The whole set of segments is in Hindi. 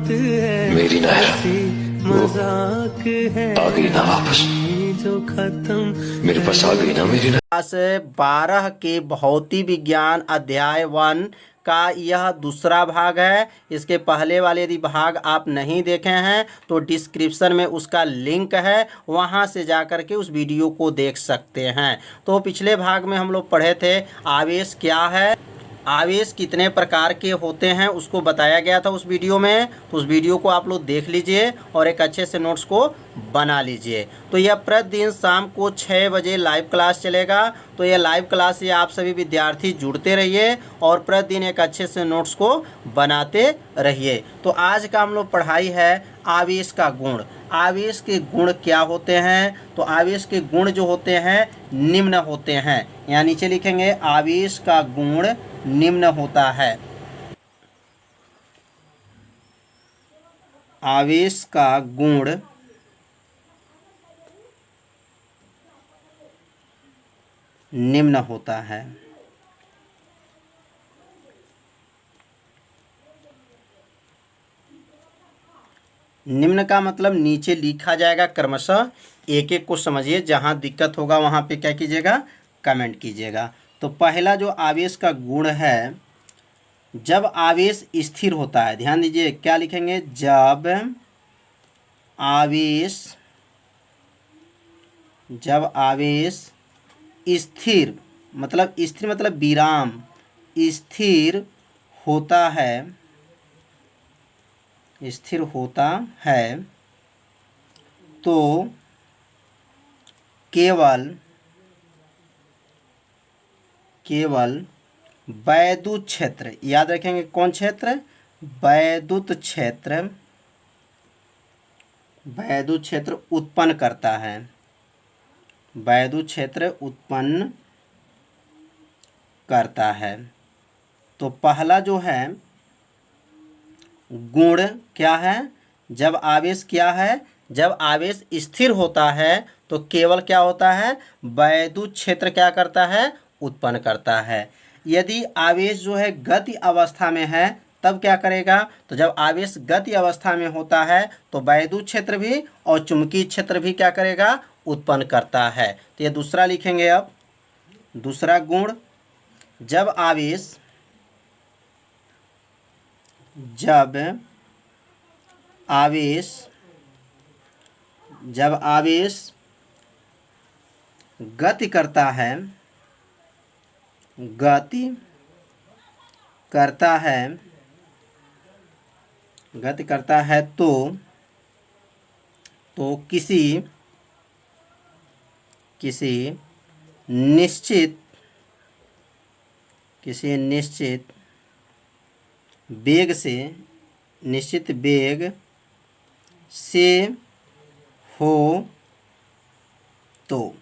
मेरी नहर वो आ गई ना वापस, मेरे पास आ गई ना मेरी नहर। क्लास 12 के भौतिक विज्ञान अध्याय 1 का यह दूसरा भाग है। इसके पहले वाले यदि भाग आप नहीं देखे हैं तो डिस्क्रिप्शन में उसका लिंक है, वहां से जाकर के उस वीडियो को देख सकते हैं। तो पिछले भाग में हम लोग पढ़े थे आवेश क्या है, आवेश कितने प्रकार के होते हैं उसको बताया गया था उस वीडियो में। तो उस वीडियो को आप लोग देख लीजिए और एक अच्छे से नोट्स को बना लीजिए। तो यह प्रतिदिन शाम को 6 बजे लाइव क्लास चलेगा। तो यह लाइव क्लास से आप सभी विद्यार्थी जुड़ते रहिए और प्रतिदिन एक अच्छे से नोट्स को बनाते रहिए। तो आज का हम लोग पढ़ाई है आवेश का गुण। आवेश के गुण क्या होते हैं? तो आवेश के गुण जो होते हैं निम्न होते हैं। यहाँ नीचे लिखेंगे आवेश का गुण निम्न होता है। आवेश का गुण निम्न होता है। निम्न का मतलब नीचे लिखा जाएगा क्रमशः, एक एक को समझिए। जहाँ दिक्कत होगा वहाँ पे क्या कीजिएगा, कमेंट कीजिएगा। तो पहला जो आवेश का गुण है, जब आवेश स्थिर होता है, ध्यान दीजिए क्या लिखेंगे, जब आवेश स्थिर मतलब विराम स्थिर होता है तो केवल वैद्युत क्षेत्र, याद रखेंगे कौन क्षेत्र, वैद्युत क्षेत्र उत्पन्न करता है। वैद्युत क्षेत्र उत्पन्न करता है। तो पहला जो है गुण क्या है, जब आवेश क्या है, जब आवेश स्थिर होता है तो केवल क्या होता है, वैद्युत क्षेत्र क्या करता है, उत्पन्न करता है। यदि आवेश जो है गति अवस्था में है तब क्या करेगा, तो जब आवेश गति अवस्था में होता है तो वैद्युत क्षेत्र भी और चुंबकीय क्षेत्र भी क्या करेगा, उत्पन्न करता है। तो ये दूसरा लिखेंगे। अब दूसरा गुण, जब आवेश गति करता है तो किसी निश्चित वेग से हो, तो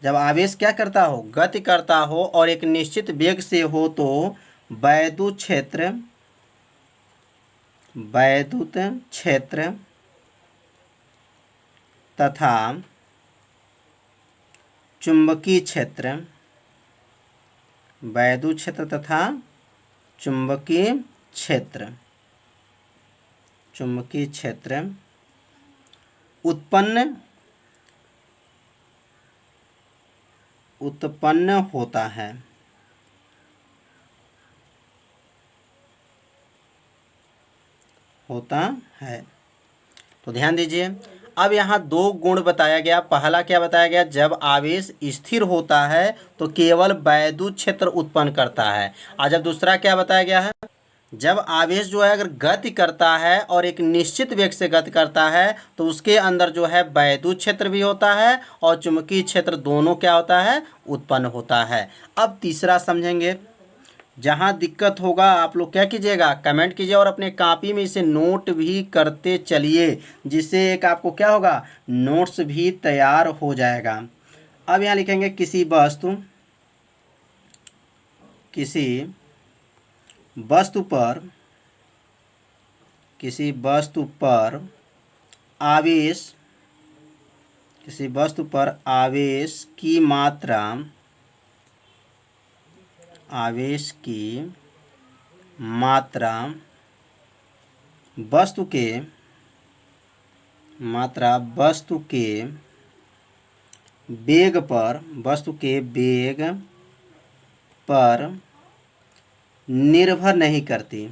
जब आवेश क्या करता हो, गति करता हो और एक निश्चित वेग से हो तो वैद्युत क्षेत्र तथा चुंबकीय क्षेत्र, वैद्युत क्षेत्र तथा चुंबकीय क्षेत्र उत्पन्न होता है। तो ध्यान दीजिए, अब यहाँ दो गुण बताया गया। पहला क्या बताया गया, जब आवेश स्थिर होता है तो केवल वैद्युत क्षेत्र उत्पन्न करता है। और जब दूसरा क्या बताया गया है, जब आवेश जो है अगर गति करता है और एक निश्चित वेग से गति करता है तो उसके अंदर जो है वैद्युत क्षेत्र भी होता है और चुंबकीय क्षेत्र, दोनों क्या होता है, उत्पन्न होता है। अब तीसरा समझेंगे। जहाँ दिक्कत होगा आप लोग क्या कीजिएगा, कमेंट कीजिए और अपने कॉपी में इसे नोट भी करते चलिए, जिससे एक आपको क्या होगा, नोट्स भी तैयार हो जाएगा। अब यहाँ लिखेंगे किसी वस्तु पर आवेश की मात्रा वस्तु के मात्रा वस्तु के वेग पर निर्भर नहीं करती,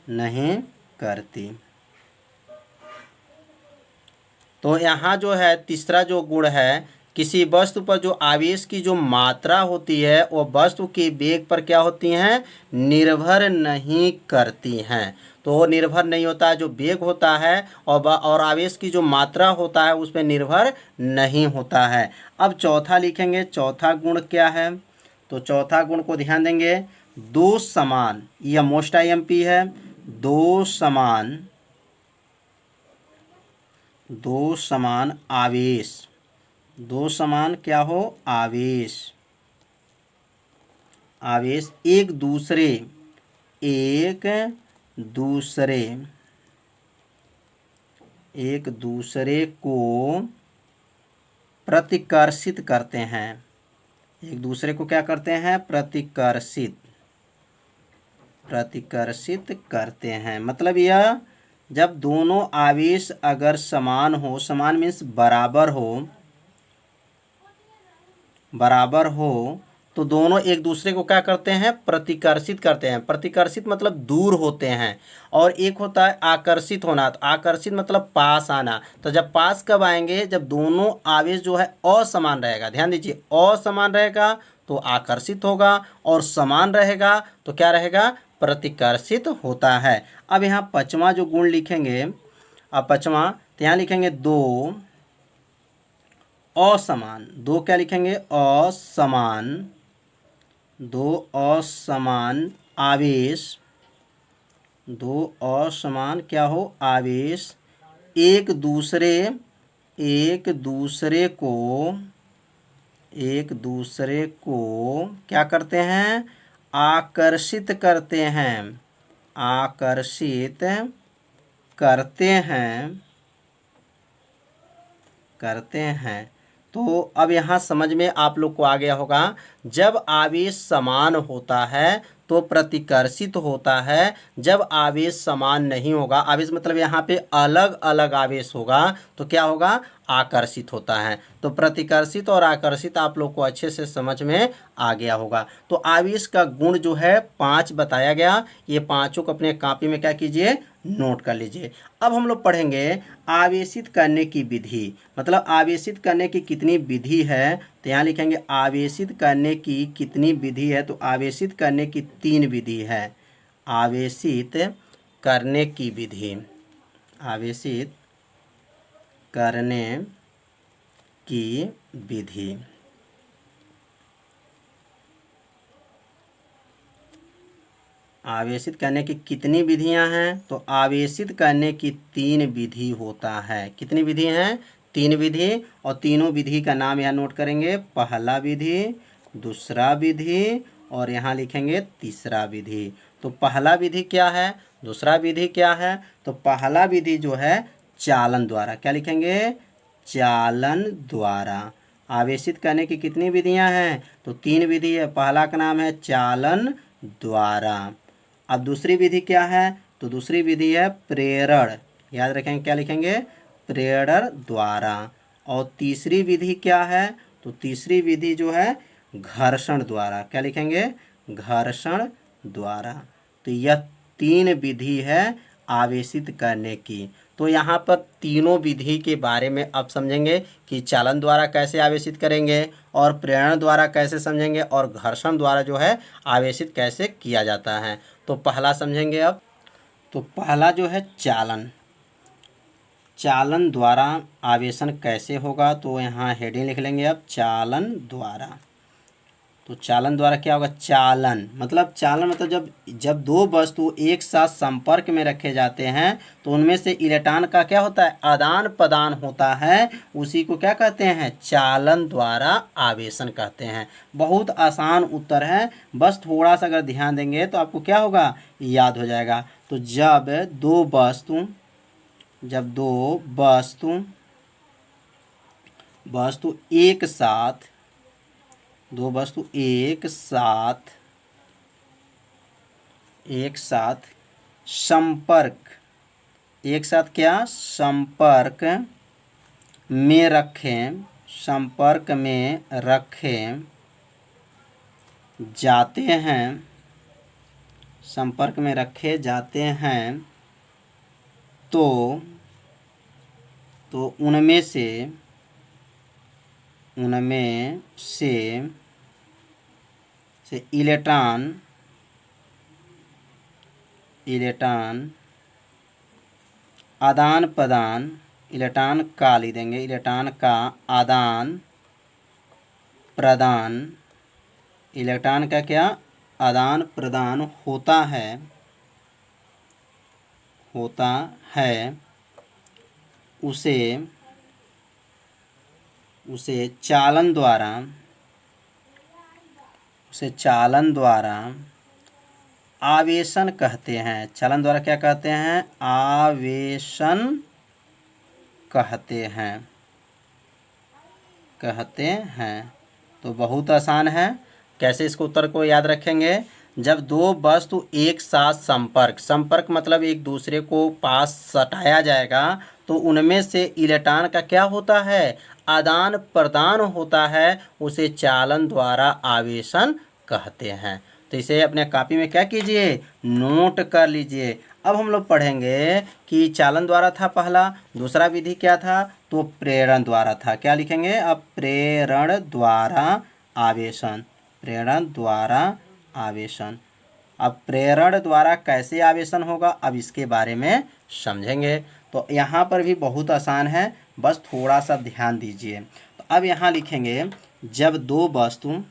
नहीं करती। तो यहाँ जो है तीसरा जो गुण है, किसी वस्तु पर जो आवेश की जो मात्रा होती है वो वस्तु के वेग पर क्या होती हैं, निर्भर नहीं करती हैं। तो वो निर्भर नहीं होता है, जो वेग होता है और आवेश की जो मात्रा होता है उस पर निर्भर नहीं होता है। अब चौथा लिखेंगे, चौथा गुण क्या है, तो चौथा गुण को ध्यान देंगे, दो समान, यह मोस्ट आईएमपी है, दो समान आवेश, दो समान क्या हो, आवेश एक दूसरे को प्रतिकर्षित करते हैं, एक दूसरे को क्या करते हैं, प्रतिकर्षित करते हैं। मतलब यह जब दोनों आवेश अगर समान हो, समान मीन्स बराबर हो तो दोनों एक दूसरे को क्या करते हैं, प्रतिकर्षित करते हैं। प्रतिकर्षित मतलब दूर होते हैं, और एक होता है आकर्षित होना। तो आकर्षित मतलब पास आना। तो जब पास कब आएंगे, जब दोनों आवेश जो है असमान रहेगा। ध्यान दीजिए, असमान रहेगा तो आकर्षित होगा, और समान रहेगा तो क्या रहेगा, प्रतिकर्षित होता है। अब यहाँ पांचवा जो गुण लिखेंगे, अब पांचवा तो यहाँ लिखेंगे दो असमान, दो क्या लिखेंगे, दो असमान आवेश, दो असमान क्या हो, आवेश एक दूसरे को क्या करते हैं, आकर्षित करते हैं। तो अब यहाँ समझ में आप लोग को आ गया होगा, जब आवेश समान होता है तो प्रतिकर्षित होता है, जब आवेश समान नहीं होगा, आवेश मतलब यहाँ पे अलग अलग आवेश होगा तो क्या होगा, आकर्षित होता है। तो प्रतिकर्षित और आकर्षित आप लोग को अच्छे से समझ में आ गया होगा। तो आवेश का गुण जो है 5 बताया गया, ये पांचों को अपने कॉपी में क्या कीजिए, नोट कर लीजिए। अब हम लोग पढ़ेंगे आवेशित करने की विधि, मतलब आवेशित करने की कितनी विधि है। तो यहाँ लिखेंगे आवेशित करने की कितनी विधि है, तो आवेशित करने की 3 विधि है। आवेशित करने की विधि, आवेशित करने की विधि। आवेशित करने की कितनी विधियां हैं, तो आवेशित करने की 3 विधि होता है। कितनी विधि हैं, 3 विधि, और तीनों विधि का नाम यहाँ नोट करेंगे, पहला विधि, दूसरा विधि और यहाँ लिखेंगे तीसरा विधि। तो पहला विधि क्या है, दूसरा विधि क्या है, तो पहला विधि जो है चालन द्वारा, क्या लिखेंगे, चालन द्वारा। आवेशित करने की कितनी विधियां हैं, तो 3 विधि है। पहला का नाम है चालन द्वारा। अब दूसरी विधि क्या है, तो दूसरी विधि है प्रेरण, याद रखेंगे, क्या लिखेंगे, प्रेरण द्वारा। और तीसरी विधि क्या है, तो तीसरी विधि जो है घर्षण द्वारा, क्या लिखेंगे, घर्षण द्वारा। तो यह 3 विधि है आवेशित करने की। तो यहाँ पर तीनों विधि के बारे में अब समझेंगे कि चालन द्वारा कैसे आवेशित करेंगे, और प्रेरण द्वारा कैसे समझेंगे, और घर्षण द्वारा जो है आवेशित कैसे किया जाता है। तो पहला समझेंगे अब। तो पहला जो है चालन, चालन द्वारा आवेशन कैसे होगा, तो यहाँ हेडिंग लिख लेंगे अब, चालन द्वारा। तो चालन द्वारा क्या होगा, चालन मतलब जब 2 वस्तु एक साथ संपर्क में रखे जाते हैं तो उनमें से इलेक्ट्रॉन का क्या होता है, आदान प्रदान होता है, उसी को क्या कहते हैं, चालन द्वारा आवेशन कहते हैं। बहुत आसान उत्तर है, बस थोड़ा सा अगर ध्यान देंगे तो आपको क्या होगा, याद हो जाएगा। तो जब दो वस्तु एक साथ दो वस्तु एक साथ संपर्क, एक साथ क्या संपर्क में रखें, संपर्क में रखे जाते हैं, संपर्क में रखे जाते हैं तो उनमें से इलेक्ट्रॉन आदान प्रदान, इलेक्ट्रॉन का लिख देंगे, इलेक्ट्रॉन का आदान प्रदान, इलेक्ट्रॉन का क्या आदान प्रदान होता है उसे चालन द्वारा आवेशन कहते हैं। चालन द्वारा क्या कहते हैं? आवेशन कहते हैं। तो बहुत आसान है। कैसे इसको उत्तर को याद रखेंगे? जब दो वस्तु एक साथ संपर्क मतलब एक दूसरे को पास सटाया जाएगा तो उनमें से इलेक्ट्रॉन का क्या होता है? आदान प्रदान होता है, उसे चालन द्वारा आवेशन कहते हैं। तो इसे अपने कॉपी में क्या कीजिए? नोट कर लीजिए। अब हम लोग पढ़ेंगे कि चालन द्वारा था पहला, दूसरा विधि क्या था? तो प्रेरण द्वारा था। क्या लिखेंगे? अब प्रेरण द्वारा आवेशन, प्रेरण द्वारा आवेशन। अब प्रेरण द्वारा कैसे आवेशन होगा, अब इसके बारे में समझेंगे। तो यहाँ पर भी बहुत आसान है, बस थोड़ा सा ध्यान दीजिए। तो अब यहाँ लिखेंगे जब दो वस्तु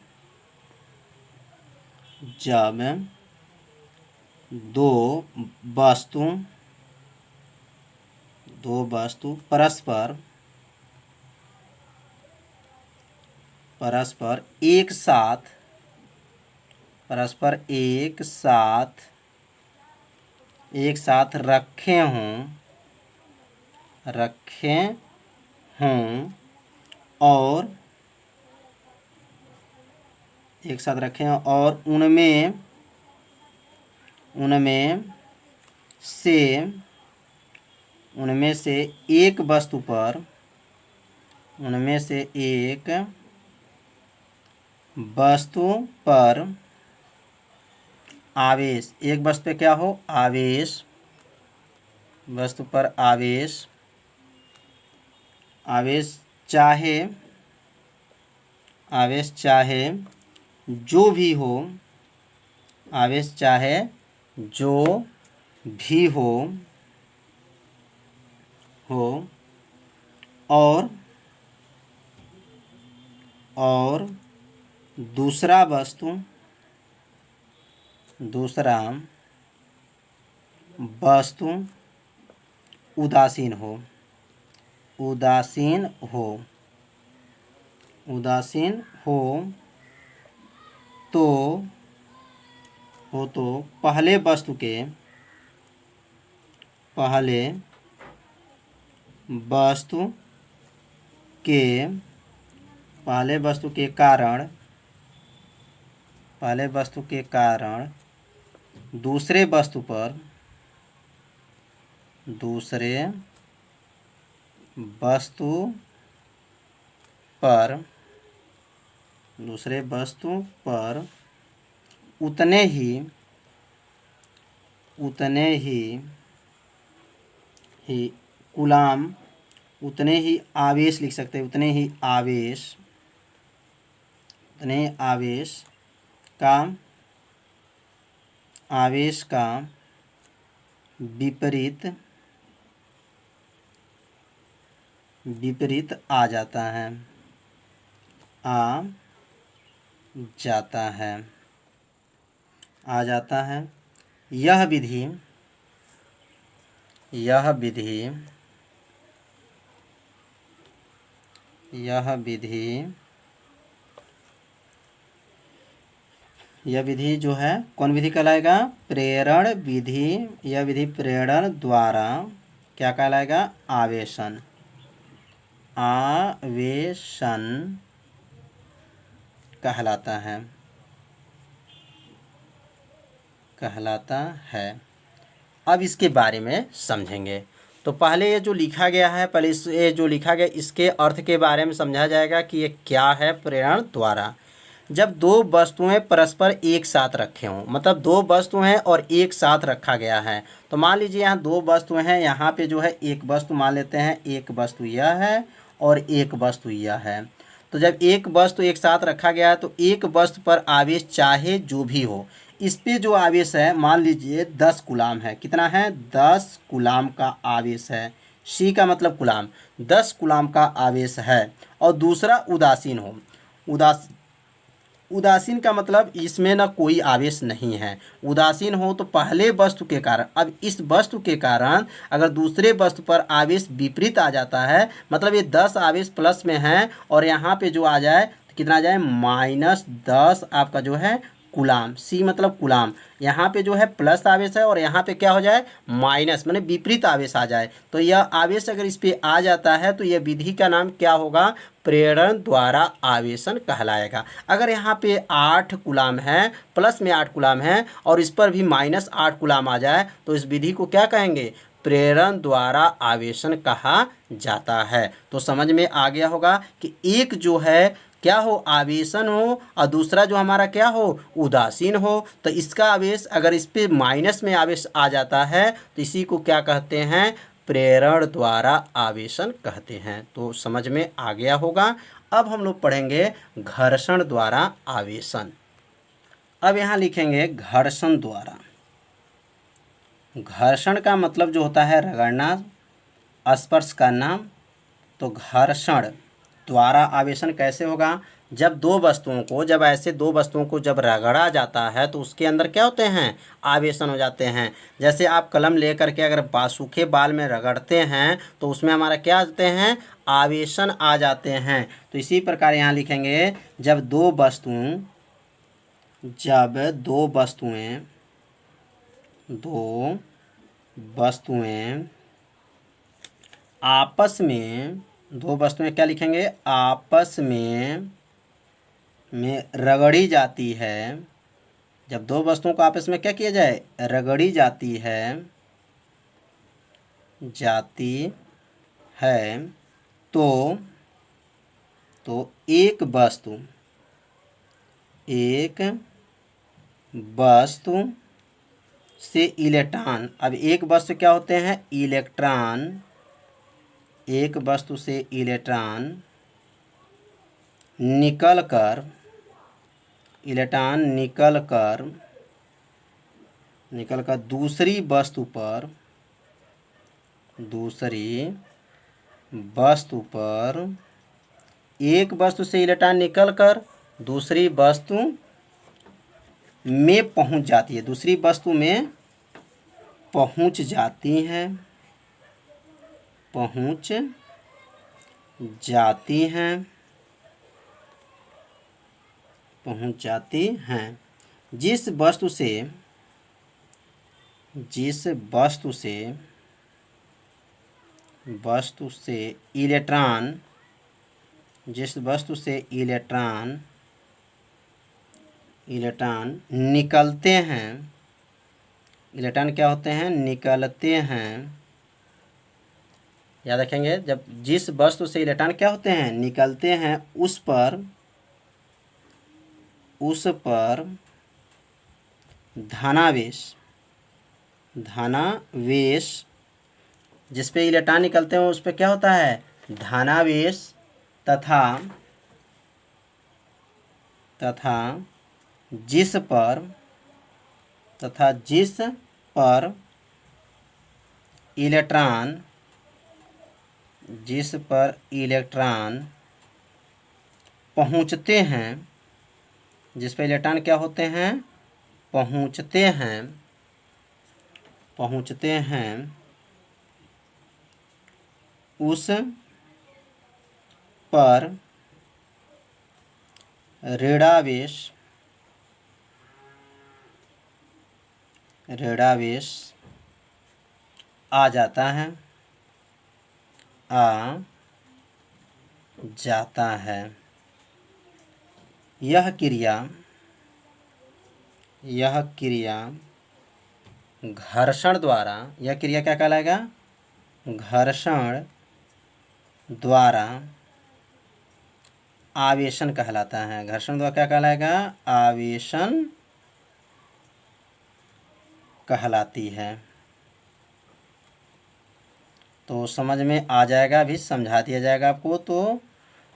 परस्पर एक साथ रखे हों और एक साथ रखें और उनमें से एक वस्तु पर आवेश, एक वस्तु पे क्या हो? आवेश, वस्तु पर आवेश चाहे जो भी हो, आवेश चाहे जो भी हो और दूसरा वस्तु उदासीन हो तो पहले वस्तु के कारण दूसरे वस्तु पर उतने ही कूलाम, उतने ही आवेश लिख सकते हैं, उतने ही आवेश का विपरीत आ जाता है। यह विधि जो है कौन विधि कहलाएगा? प्रेरण विधि। यह विधि प्रेरण द्वारा क्या कहलाएगा? आवेशन कहलाता है। अब इसके बारे में समझेंगे। तो पहले ये जो लिखा गया है, पहले ये जो लिखा गया इसके अर्थ के बारे में समझा जाएगा कि ये क्या है। प्रेरण द्वारा, जब दो वस्तुएं परस्पर एक साथ रखे हों, मतलब दो वस्तु हैं और एक साथ रखा गया है। तो मान लीजिए यहाँ दो वस्तुएं हैं, यहाँ पे जो है एक वस्तु मान लेते हैं, एक वस्तु यह है और एक वस्तु यह है। तो जब एक वस्तु एक साथ रखा गया है तो एक वस्तु पर आवेश चाहे जो भी हो, इस पे जो आवेश है मान लीजिए 10 कूलाम है। कितना है? 10 कूलाम का आवेश है। सी का मतलब कूलाम, 10 कूलाम का आवेश है। और दूसरा उदासीन हो। उदासीन का मतलब इसमें ना कोई आवेश नहीं है। उदासीन हो तो पहले वस्तु के कारण, अब इस वस्तु के कारण अगर दूसरे वस्तु पर आवेश विपरीत आ जाता है, मतलब ये 10 आवेश प्लस में है और यहाँ पे जो आ जाए तो कितना आ जाए? -10 आपका जो है कूलाम। सी मतलब कूलाम, यहाँ पे जो है प्लस आवेश है और यहाँ पे क्या हो जाए? माइनस, माने विपरीत आवेश आ जाए। तो यह आवेश अगर इस पे आ जाता है तो यह विधि का नाम क्या होगा? प्रेरण द्वारा आवेशन कहलाएगा। अगर यहाँ पे 8 कूलाम है, प्लस में 8 कूलाम है और इस पर भी -8 कूलाम आ जाए तो इस विधि को क्या कहेंगे? प्रेरण द्वारा आवेशन कहा जाता है। तो समझ में आ गया होगा कि एक जो है क्या हो? आवेशन हो, और दूसरा जो हमारा क्या हो? उदासीन हो। तो इसका आवेश अगर इस पे माइनस में आवेश आ जाता है तो इसी को क्या कहते हैं? प्रेरण द्वारा आवेशन कहते हैं। तो समझ में आ गया होगा। अब हम लोग पढ़ेंगे घर्षण द्वारा आवेशन। अब यहाँ लिखेंगे घर्षण द्वारा। घर्षण का मतलब जो होता है रगड़ना, स्पर्श करना। तो घर्षण द्वारा आवेशन कैसे होगा? जब दो वस्तुओं को, जब ऐसे दो वस्तुओं को जब रगड़ा जाता है तो उसके अंदर क्या होते हैं? आवेशन हो जाते हैं। जैसे आप कलम लेकर के अगर सूखे बाल में रगड़ते हैं तो उसमें हमारा क्या आते हैं? आवेशन आ जाते हैं। तो इसी प्रकार यहाँ लिखेंगे जब दो वस्तुएं आपस में, दो वस्तुएं क्या लिखेंगे? आपस में रगड़ी जाती है। जब दो वस्तुओं को आपस में क्या किया जाए? रगड़ी जाती है तो एक वस्तु से इलेक्ट्रॉन, अब एक वस्तु क्या होते हैं? इलेक्ट्रॉन। एक वस्तु से इलेक्ट्रॉन निकल कर दूसरी वस्तु पर एक वस्तु से इलेक्ट्रॉन निकल कर दूसरी वस्तु में पहुंच जाती है, दूसरी वस्तु में पहुंच जाती हैं। जिस वस्तु से इलेक्ट्रॉन निकलते हैं, इलेक्ट्रॉन क्या होते हैं? निकलते हैं। याद रखेंगे, जब जिस वस्तु से इलेक्ट्रॉन क्या होते हैं? निकलते हैं, उस पर धनावेश, जिस पे इलेक्ट्रॉन निकलते हैं उस पे क्या होता है? धनावेश। तथा जिस पर इलेक्ट्रॉन पहुंचते हैं, जिस पे इलेक्ट्रॉन क्या होते हैं? पहुंचते हैं, उस पर ऋणावेश आ जाता है। यह क्रिया घर्षण द्वारा, यह क्रिया क्या कहलाएगा? घर्षण द्वारा आवेशन कहलाता है। घर्षण द्वारा क्या कहलाएगा? आवेशन कहलाती है। तो समझ में आ जाएगा, अभी समझा दिया जाएगा आपको।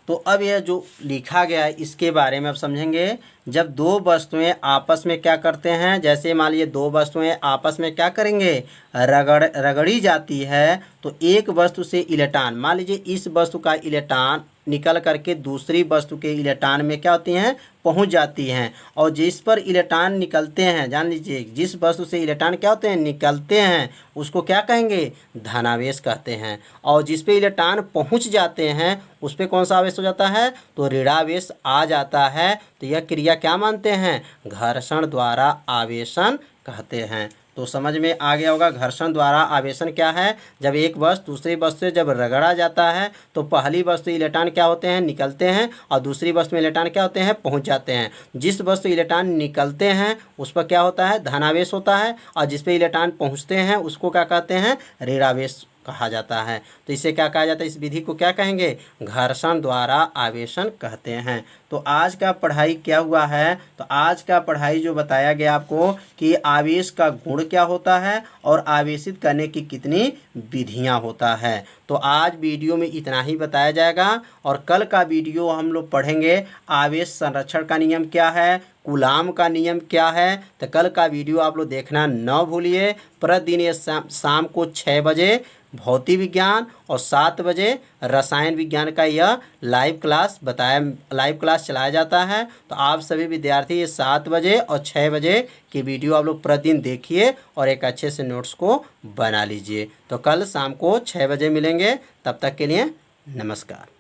तो अब यह जो लिखा गया है इसके बारे में अब समझेंगे। जब दो वस्तुएं आपस में क्या करते हैं, जैसे मान लीजिए दो वस्तुएं आपस में क्या करेंगे, रगड़ी जाती है, तो एक वस्तु से इलेक्ट्रॉन, मान लीजिए इस वस्तु का इलेक्ट्रॉन निकल करके दूसरी वस्तु के इलेक्ट्रॉन में क्या होती हैं, पहुंच जाती हैं। और जिस पर इलेक्ट्रॉन निकलते हैं, जान लीजिए जिस वस्तु से इलेक्ट्रॉन क्या होते हैं, निकलते हैं, उसको क्या कहेंगे? धनावेश कहते हैं। और जिस पे इलेक्ट्रॉन पहुंच जाते हैं उस पे कौन सा आवेश हो जाता है? तो ऋणावेश आ जाता है। तो यह क्रिया क्या मानते हैं? घर्षण द्वारा आवेशन कहते हैं। तो समझ में आ गया होगा घर्षण द्वारा आवेशन क्या है। जब एक वस्तु दूसरी वस्तु से जब रगड़ा जाता है तो पहली वस्तु इलेक्ट्रॉन क्या होते हैं, निकलते हैं, और दूसरी वस्तु में इलेक्ट्रॉन क्या होते हैं, पहुंच जाते हैं। जिस वस्तु इलेक्ट्रॉन निकलते हैं उस पर क्या होता है? धनावेश होता है, और जिस पे इलेक्ट्रॉन पहुंचते हैं उसको क्या कहते हैं? ऋणावेश कहा जाता है। तो इसे क्या कहा जाता है? इस विधि को क्या कहेंगे? घर्षण द्वारा आवेशन कहते हैं। तो आज का पढ़ाई क्या हुआ है? तो आज का पढ़ाई जो बताया गया आपको कि आवेश का गुण क्या होता है और आवेशित करने की कितनी विधियां होता है। तो आज वीडियो में इतना ही बताया जाएगा, और कल का वीडियो हम लोग पढ़ेंगे आवेश संरक्षण का नियम क्या है, कूलाम का नियम क्या है। तो कल का वीडियो आप लोग देखना न भूलिए। प्रतिदिन ये शाम को 6 बजे भौतिक विज्ञान और 7 बजे रसायन विज्ञान का यह लाइव क्लास चलाया जाता है। तो आप सभी विद्यार्थी ये 7 बजे और 6 बजे की वीडियो आप लोग प्रतिदिन देखिए और एक अच्छे से नोट्स को बना लीजिए। तो कल शाम को 6 बजे मिलेंगे, तब तक के लिए नमस्कार।